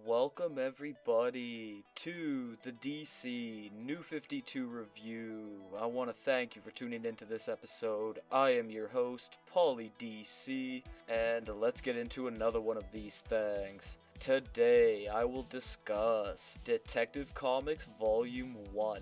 Welcome everybody to the DC New 52 review. I want to thank you for tuning into this episode. I am your host, Pauly DC, and let's get into another one of these things. Today I will discuss Detective Comics Vol.1.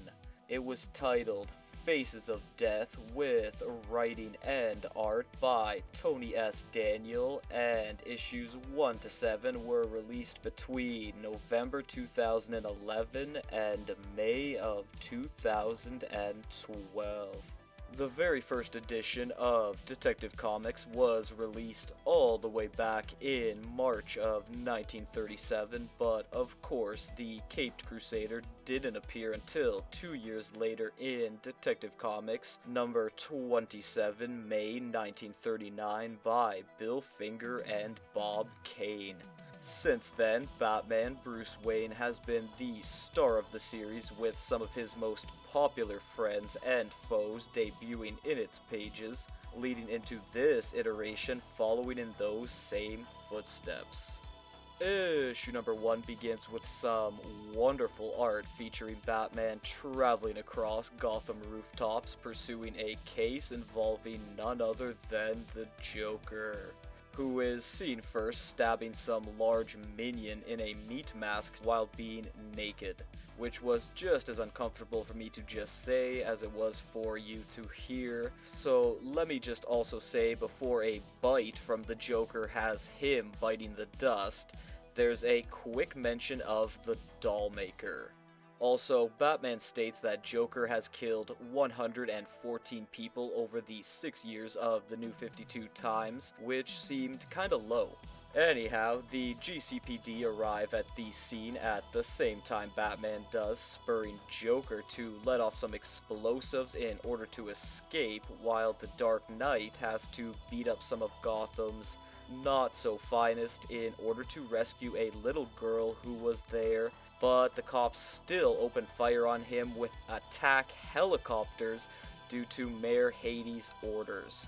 It was titled Faces of Death with writing and art by Tony S. Daniel, and issues 1 to 7 were released between November 2011 and May of 2012. The very first edition of Detective Comics was released all the way back in March of 1937, but of course the Caped Crusader didn't appear until 2 years later in Detective Comics number 27, May 1939 by Bill Finger and Bob Kane. Since then, Batman Bruce Wayne has been the star of the series, with some of his most popular friends and foes debuting in its pages, leading into this iteration following in those same footsteps. Issue number 1 begins with some wonderful art featuring Batman traveling across Gotham rooftops pursuing a case involving none other than the Joker, who is seen first stabbing some large minion in a meat mask while being naked, which was just as uncomfortable for me to just say as it was for you to hear. So let me just also say, before a bite from the Joker has him biting the dust, there's a quick mention of the Dollmaker. Also, Batman states that Joker has killed 114 people over the 6 years of the New 52 times, which seemed kinda low. Anyhow, the GCPD arrive at the scene at the same time Batman does, spurring Joker to let off some explosives in order to escape, while the Dark Knight has to beat up some of Gotham's not-so-finest in order to rescue a little girl who was there. But the cops still open fire on him with attack helicopters due to Mayor Hades' orders.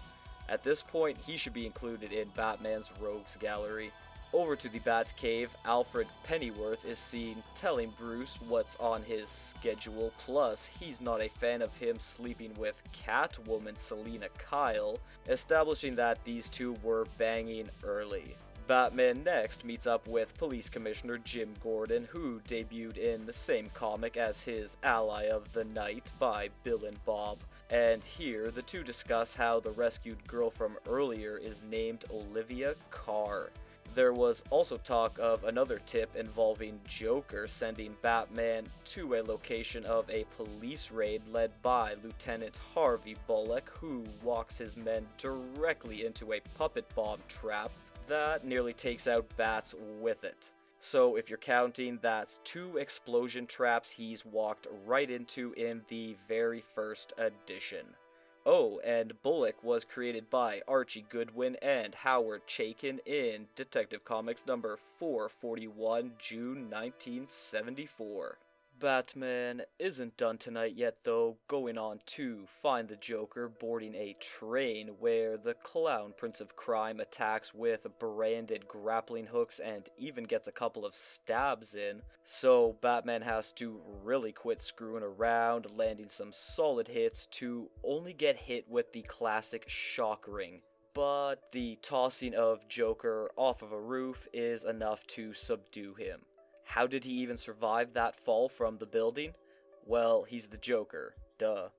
At this point, he should be included in Batman's rogues gallery. Over to the Batcave, Alfred Pennyworth is seen telling Bruce what's on his schedule, plus he's not a fan of him sleeping with Catwoman Selina Kyle, establishing that these two were banging early. Batman next meets up with Police Commissioner Jim Gordon, who debuted in the same comic as his Ally of the Night by Bill and Bob, and here the two discuss how the rescued girl from earlier is named Olivia Carr. There was also talk of another tip involving Joker sending Batman to a location of a police raid led by Lieutenant Harvey Bullock, who walks his men directly into a puppet bomb trap that nearly takes out Bats with it. So if you're counting, that's 2 explosion traps he's walked right into in the very first edition. Oh, and Bullock was created by Archie Goodwin and Howard Chaykin in Detective Comics number 441, June 1974. Batman isn't done tonight yet though, going on to find the Joker boarding a train where the clown Prince of Crime attacks with branded grappling hooks and even gets a couple of stabs in, so Batman has to really quit screwing around, landing some solid hits to only get hit with the classic shock ring. But the tossing of Joker off of a roof is enough to subdue him. How did he even survive that fall from the building? Well, he's the Joker, duh.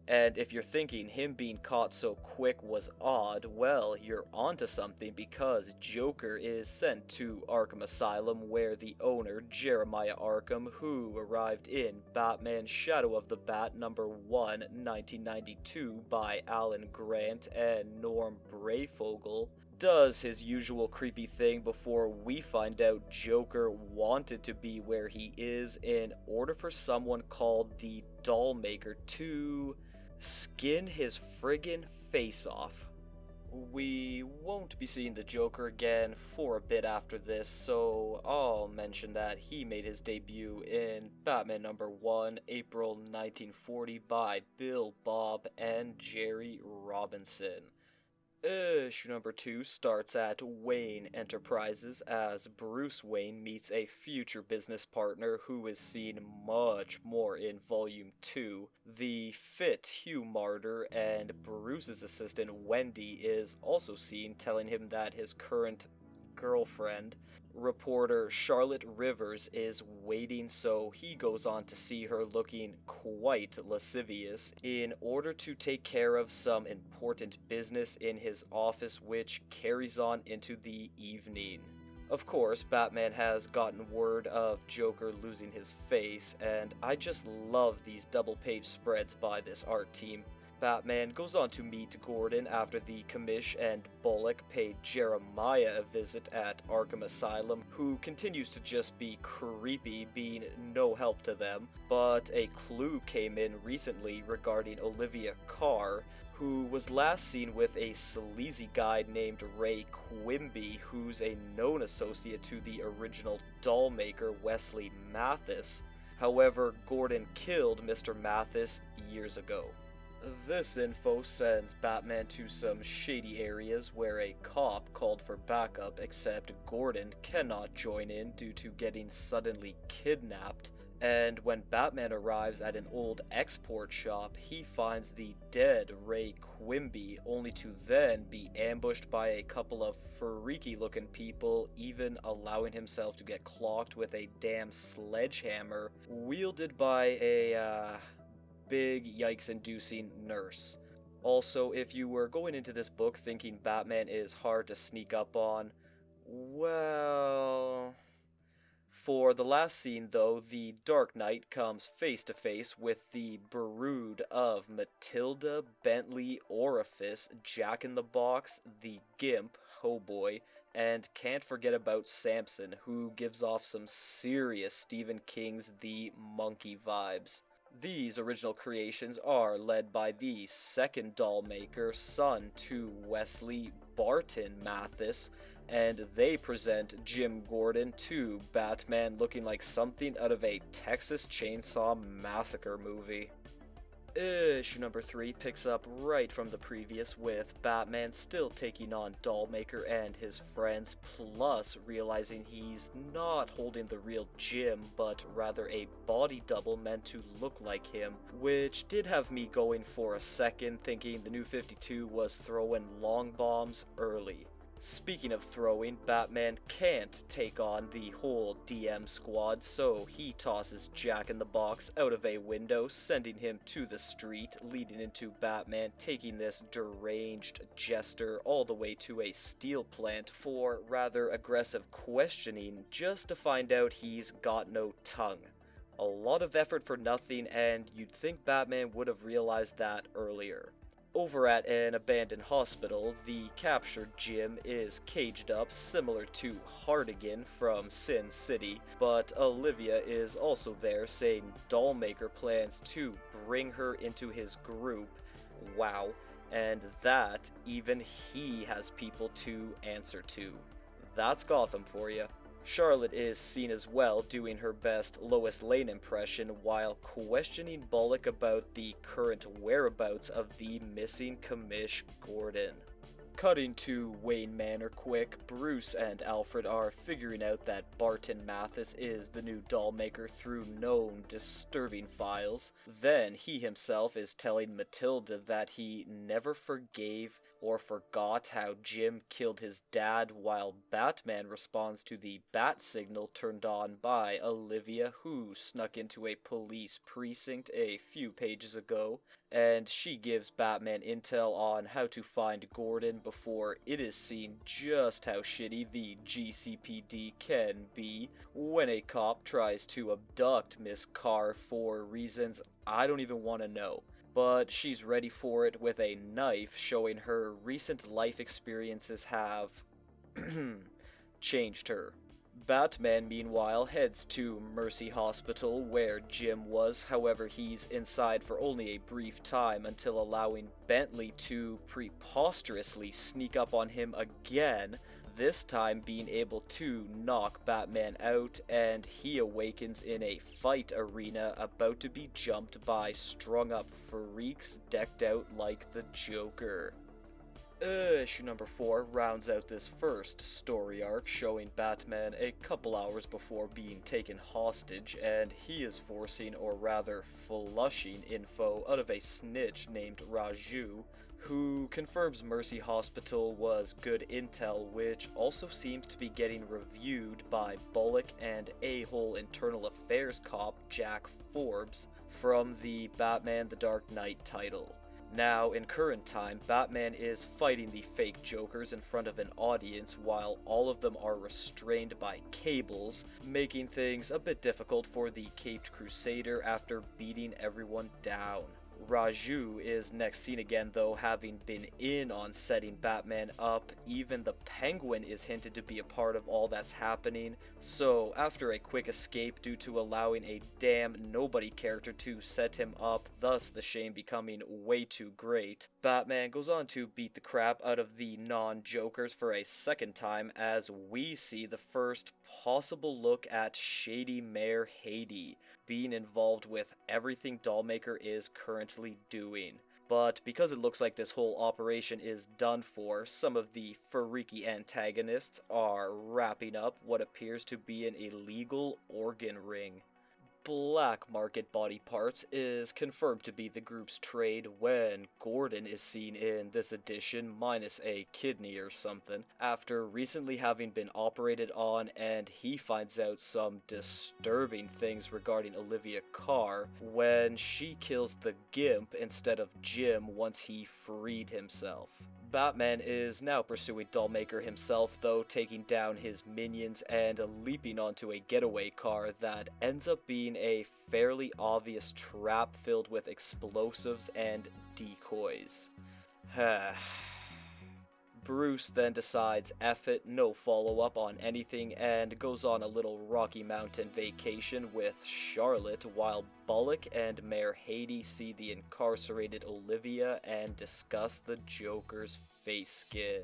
And if you're thinking him being caught so quick was odd, well, you're onto something, because Joker is sent to Arkham Asylum, where the owner, Jeremiah Arkham, who arrived in Batman Shadow of the Bat number 1, 1992 by Alan Grant and Norm Brayfogle, does his usual creepy thing before we find out Joker wanted to be where he is in order for someone called the Dollmaker to skin his friggin' face off. We won't be seeing the Joker again for a bit after this, so I'll mention that he made his debut in Batman number 1, April 1940 by Bill, Bob, and Jerry Robinson. Issue number 2 starts at Wayne Enterprises as Bruce Wayne meets a future business partner who is seen much more in Volume 2. The fit Hugh Martyr and Bruce's assistant Wendy is also seen telling him that his current girlfriend, reporter Charlotte Rivers, is waiting, so he goes on to see her looking quite lascivious in order to take care of some important business in his office, which carries on into the evening. Of course, Batman has gotten word of Joker losing his face, and I just love these double-page spreads by this art team. Batman goes on to meet Gordon after the Commish and Bullock paid Jeremiah a visit at Arkham Asylum, who continues to just be creepy, being no help to them. But a clue came in recently regarding Olivia Carr, who was last seen with a sleazy guy named Ray Quimby, who's a known associate to the original doll maker Wesley Mathis. However, Gordon killed Mr. Mathis years ago. This info sends Batman to some shady areas where a cop called for backup, except Gordon cannot join in due to getting suddenly kidnapped. And when Batman arrives at an old export shop, he finds the dead Ray Quimby, only to then be ambushed by a couple of freaky looking people, even allowing himself to get clocked with a damn sledgehammer wielded by a big yikes-inducing nurse. Also, if you were going into this book thinking Batman is hard to sneak up on, well... For the last scene, though, the Dark Knight comes face to face with the brood of Matilda, Bentley, Orifice, Jack in the Box, the Gimp, oh boy, and can't forget about Samson, who gives off some serious Stephen King's The Monkey vibes. These original creations are led by the second doll maker, son to Wesley Barton Mathis, and they present Jim Gordon to Batman looking like something out of a Texas Chainsaw Massacre movie. Issue number 3 picks up right from the previous, with Batman still taking on Dollmaker and his friends, plus realizing he's not holding the real Jim, but rather a body double meant to look like him, which did have me going for a second, thinking the New 52 was throwing long bombs early. Speaking of throwing, Batman can't take on the whole DM squad, so he tosses Jack in the Box out of a window, sending him to the street, leading into Batman taking this deranged jester all the way to a steel plant for rather aggressive questioning, just to find out he's got no tongue. A lot of effort for nothing, and you'd think Batman would have realized that earlier. Over at an abandoned hospital, the captured Jim is caged up similar to Hardigan from Sin City, but Olivia is also there saying Dollmaker plans to bring her into his group. Wow, and that even he has people to answer to. That's Gotham for you. Charlotte is seen as well doing her best Lois Lane impression while questioning Bullock about the current whereabouts of the missing Commish Gordon. Cutting to Wayne Manor quick, Bruce and Alfred are figuring out that Barton Mathis is the new dollmaker through known disturbing files. Then he himself is telling Matilda that he never forgave or forgot how Jim killed his dad, while Batman responds to the bat signal turned on by Olivia, who snuck into a police precinct a few pages ago, and she gives Batman intel on how to find Gordon before it is seen just how shitty the GCPD can be when a cop tries to abduct Miss Carr for reasons I don't even want to know. But she's ready for it with a knife, showing her recent life experiences have changed her. Batman, meanwhile, heads to Mercy Hospital, where Jim was. However, he's inside for only a brief time until allowing Bentley to preposterously sneak up on him again, this time being able to knock Batman out, and he awakens in a fight arena about to be jumped by strung up freaks decked out like the Joker. Issue number 4 rounds out this first story arc, showing Batman a couple hours before being taken hostage, and he is forcing, or rather flushing, info out of a snitch named Raju, who confirms Mercy Hospital was good intel, which also seems to be getting reviewed by Bullock and a-hole internal affairs cop Jack Forbes from the Batman the Dark Knight title. Now, in current time, Batman is fighting the fake Jokers in front of an audience while all of them are restrained by cables, making things a bit difficult for the Caped Crusader after beating everyone down. Raju is next seen again though, having been in on setting Batman up. Even the Penguin is hinted to be a part of all that's happening, so after a quick escape due to allowing a damn nobody character to set him up, thus the shame becoming way too great, Batman goes on to beat the crap out of the non-Jokers for a second time as we see the first possible look at shady Mayor Haiti being involved with everything Dollmaker is currently doing. But because it looks like this whole operation is done for, some of the freaky antagonists are wrapping up what appears to be an illegal organ ring. Black market body parts is confirmed to be the group's trade when Gordon is seen in this edition minus a kidney or something after recently having been operated on, and he finds out some disturbing things regarding Olivia Carr when she kills the Gimp instead of Jim once he freed himself. Batman is now pursuing Dollmaker himself though, taking down his minions and leaping onto a getaway car that ends up being a fairly obvious trap filled with explosives and decoys. Bruce then decides F it, no follow-up on anything, and goes on a little Rocky Mountain vacation with Charlotte while Bullock and Mayor Haiti see the incarcerated Olivia and discuss the Joker's face skin.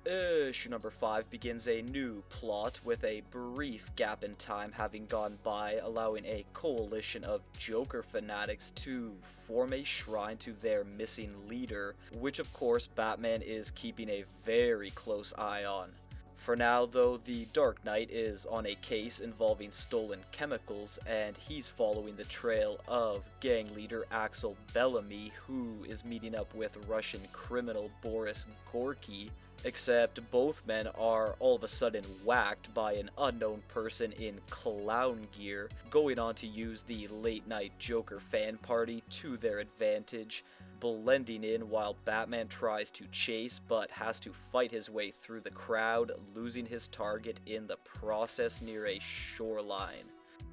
Issue number 5 begins a new plot with a brief gap in time having gone by, allowing a coalition of Joker fanatics to form a shrine to their missing leader, which of course Batman is keeping a very close eye on. For now though, the Dark Knight is on a case involving stolen chemicals, and he's following the trail of gang leader Axel Bellamy, who is meeting up with Russian criminal Boris Gorky. Except both men are all of a sudden whacked by an unknown person in clown gear, going on to use the late night Joker fan party to their advantage, blending in while Batman tries to chase but has to fight his way through the crowd, losing his target in the process near a shoreline.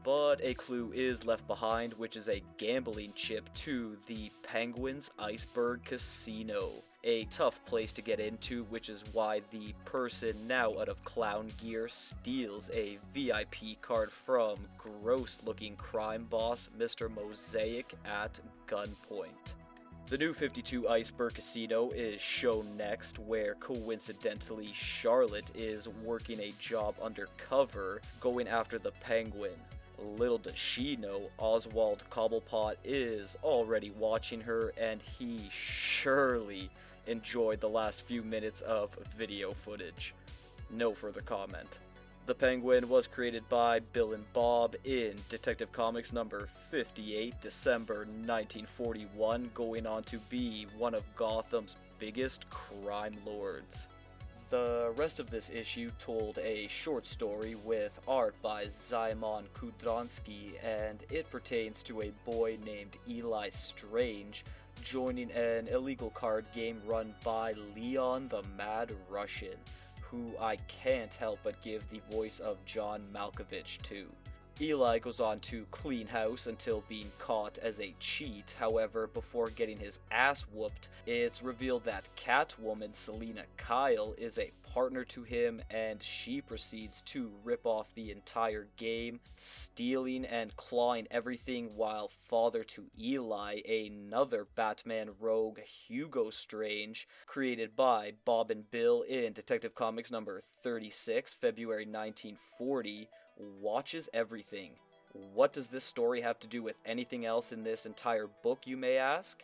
But a clue is left behind, which is a gambling chip to the Penguin's Iceberg Casino. A tough place to get into, which is why the person now out of clown gear steals a VIP card from gross-looking crime boss Mr. Mosaic at gunpoint. The new 52 Iceberg Casino is shown next, where coincidentally Charlotte is working a job undercover, going after the Penguin. Little does she know, Oswald Cobblepot is already watching her, and he surely enjoyed the last few minutes of video footage. No further comment. The Penguin was created by Bill and Bob in Detective Comics number 58, December 1941, going on to be one of Gotham's biggest crime lords. The rest of this issue told a short story with art by Szymon Kudranski, and it pertains to a boy named Eli Strange joining an illegal card game run by Leon the Mad Russian, who I can't help but give the voice of John Malkovich to. Eli goes on to clean house until being caught as a cheat. However, before getting his ass whooped, it's revealed that Catwoman Selina Kyle is a partner to him, and she proceeds to rip off the entire game, stealing and clawing everything, while father to Eli, another Batman rogue, Hugo Strange, created by Bob and Bill in Detective Comics number 36, February 1940, watches everything. What does this story have to do with anything else in this entire book, you may ask?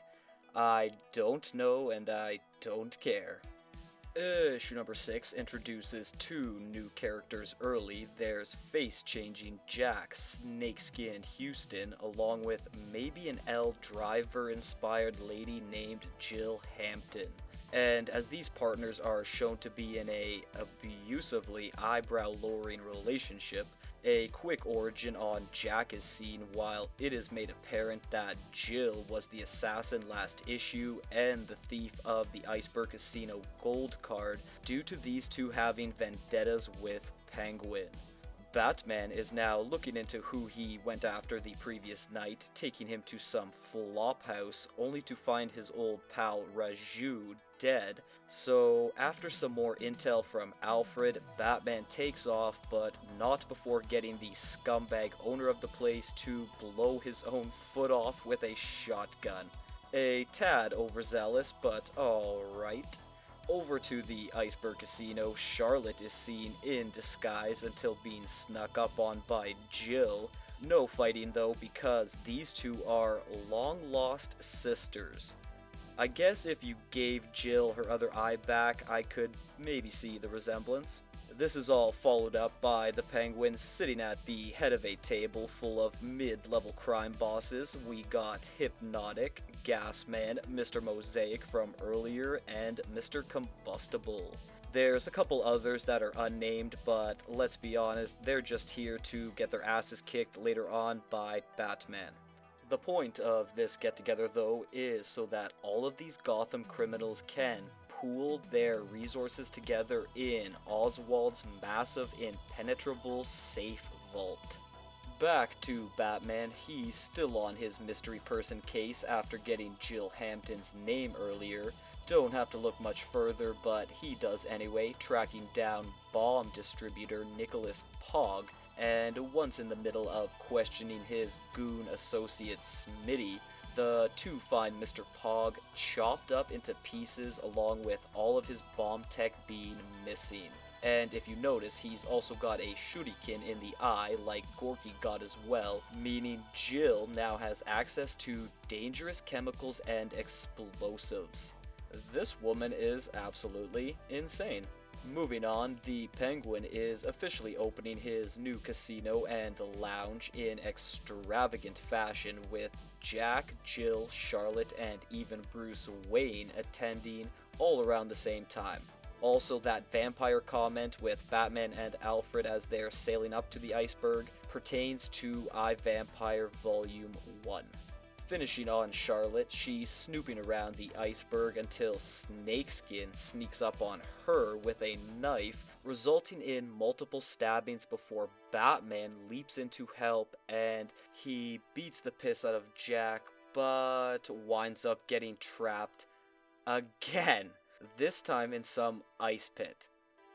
I don't know, and I don't care. Issue number 6 introduces two new characters early. There's face-changing Jack Snakeskin Houston, along with maybe an L Driver-inspired lady named Jill Hampton. And as these partners are shown to be in a abusively eyebrow-lowering relationship, a quick origin on Jack is seen while it is made apparent that Jill was the assassin last issue and the thief of the Iceberg Casino gold card due to these two having vendettas with Penguin. Batman is now looking into who he went after the previous night, taking him to some flophouse only to find his old pal Raju dead. So after some more intel from Alfred, Batman takes off, but not before getting the scumbag owner of the place to blow his own foot off with a shotgun. A tad overzealous, but alright. Over to the Iceberg Casino, Charlotte is seen in disguise until being snuck up on by Jill. No fighting though, because these two are long-lost sisters. I guess if you gave Jill her other eye back, I could maybe see the resemblance. This is all followed up by the Penguin sitting at the head of a table full of mid-level crime bosses. We got Hypnotic, Gasman, Mr. Mosaic from earlier, and Mr. Combustible. There's a couple others that are unnamed, but let's be honest, they're just here to get their asses kicked later on by Batman. The point of this get-together though is so that all of these Gotham criminals can pool their resources together in Oswald's massive, impenetrable safe vault. Back to Batman, he's still on his mystery person case after getting Jill Hampton's name earlier. Don't have to look much further, but he does anyway, tracking down bomb distributor Nicholas Pogg, and once in the middle of questioning his goon associate Smitty, the two find Mr. Pogg chopped up into pieces along with all of his bomb tech being missing. And if you notice, he's also got a shuriken in the eye like Gorky got as well, meaning Jill now has access to dangerous chemicals and explosives. This woman is absolutely insane. Moving on, the Penguin is officially opening his new casino and lounge in extravagant fashion, with Jack, Jill, Charlotte, and even Bruce Wayne attending all around the same time. Also, that vampire comment with Batman and Alfred as they're sailing up to the iceberg pertains to iVampire Vol.1. Finishing on Charlotte, she's snooping around the iceberg until Snakeskin sneaks up on her with a knife, resulting in multiple stabbings before Batman leaps in to help, and he beats the piss out of Jack, but winds up getting trapped again, this time in some ice pit.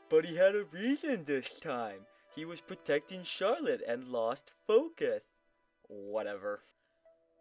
But he had a reason this time. He was protecting Charlotte and lost focus. Whatever.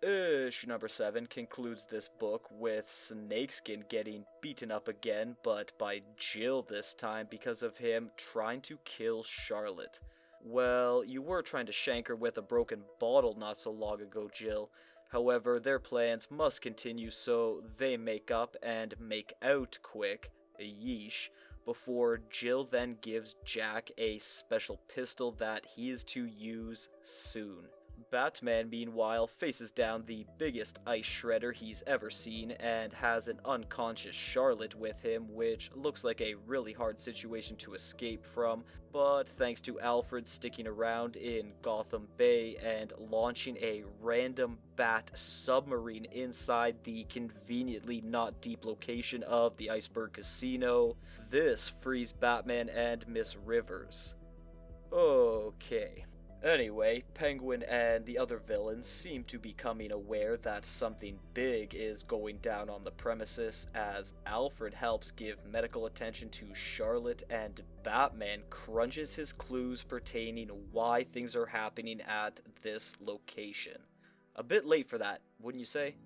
Issue number 7 concludes this book with Snakeskin getting beaten up again, but by Jill this time because of him trying to kill Charlotte. Well, you were trying to shank her with a broken bottle not so long ago, Jill. However, their plans must continue, so they make up and make out quick, yeesh, before Jill then gives Jack a special pistol that he is to use soon. Batman, meanwhile, faces down the biggest ice shredder he's ever seen and has an unconscious Charlotte with him, which looks like a really hard situation to escape from, but thanks to Alfred sticking around in Gotham Bay and launching a random bat submarine inside the conveniently not deep location of the Iceberg Casino, this frees Batman and Miss Rivers. Okay. Anyway, Penguin and the other villains seem to be becoming aware that something big is going down on the premises as Alfred helps give medical attention to Charlotte and Batman crunches his clues pertaining why things are happening at this location. A bit late for that, wouldn't you say?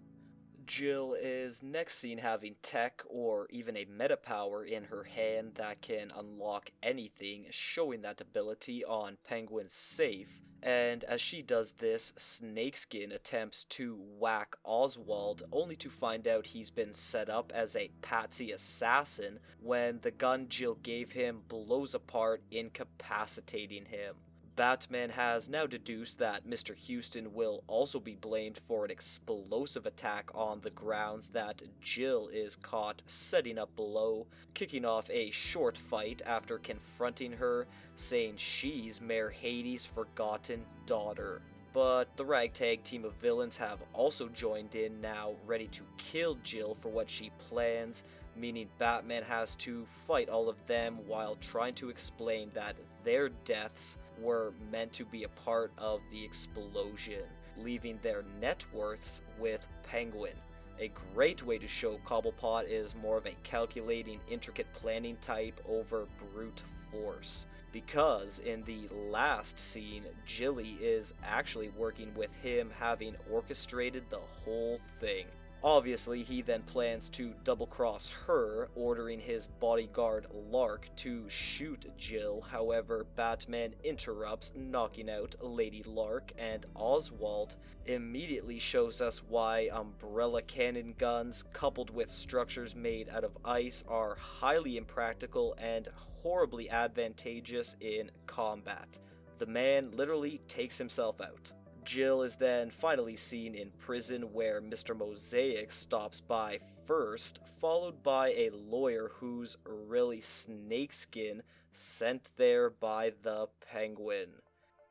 Jill is next seen having tech or even a meta power in her hand that can unlock anything, showing that ability on Penguin's safe, And as she does this, Snakeskin attempts to whack Oswald, only to find out he's been set up as a patsy assassin when the gun Jill gave him blows apart, incapacitating him. Batman has now deduced that Mr. Houston will also be blamed for an explosive attack on the grounds that Jill is caught setting up below, kicking off a short fight after confronting her, saying she's Mayor Hades' forgotten daughter. But the ragtag team of villains have also joined in now, ready to kill Jill for what she plans, meaning Batman has to fight all of them while trying to explain that their deaths were meant to be a part of the explosion, leaving their net worths with Penguin. A great way to show Cobblepot is more of a calculating, intricate planning type over brute force, because in the last scene, Jilly is actually working with him, having orchestrated the whole thing. Obviously, he then plans to double-cross her, ordering his bodyguard Lark to shoot Jill. However, Batman interrupts, knocking out Lady Lark, and Oswald immediately shows us why umbrella cannon guns coupled with structures made out of ice are highly impractical and horribly advantageous in combat. The man literally takes himself out. Jill is then finally seen in prison, where Mr. Mosaic stops by first, followed by a lawyer who's really Snakeskin, sent there by the Penguin.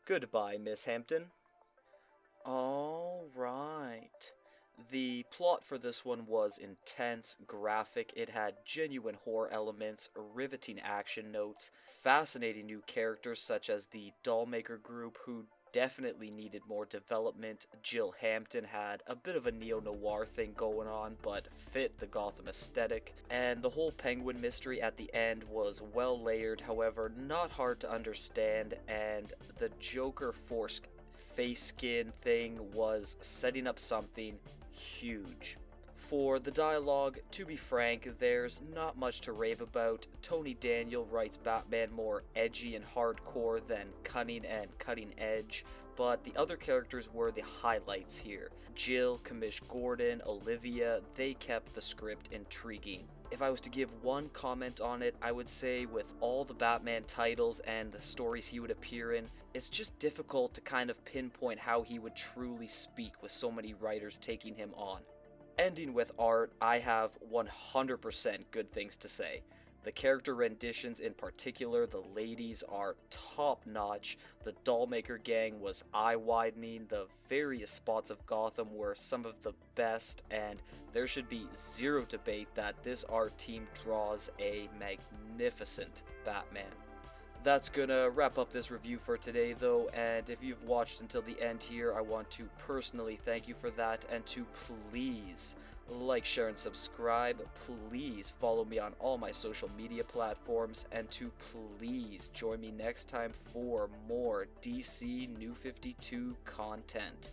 Goodbye, Miss Hampton. Alright. The plot for this one was intense, graphic, it had genuine horror elements, riveting action notes, fascinating new characters such as the Dollmaker group, who definitely needed more development. Jill Hampton had a bit of a neo-noir thing going on, but fit the Gotham aesthetic, and the whole Penguin mystery at the end was well layered, however not hard to understand, and the Joker face skin thing was setting up something huge. For the dialogue, to be frank, there's not much to rave about. Tony Daniel writes Batman more edgy and hardcore than cunning and cutting edge, but the other characters were the highlights here. Jill, Kamish Gordon, Olivia, they kept the script intriguing. If I was to give one comment on it, I would say with all the Batman titles and the stories he would appear in, it's just difficult to kind of pinpoint how he would truly speak with so many writers taking him on. Ending with art, I have 100% good things to say. The character renditions in particular, the ladies are top-notch, the Dollmaker gang was eye-widening, the various spots of Gotham were some of the best, and there should be zero debate that this art team draws a magnificent Batman. That's gonna wrap up this review for today though, and if you've watched until the end here, I want to personally thank you for that, and to please like, share, and subscribe. Please follow me on all my social media platforms, and to please join me next time for more DC New 52 content.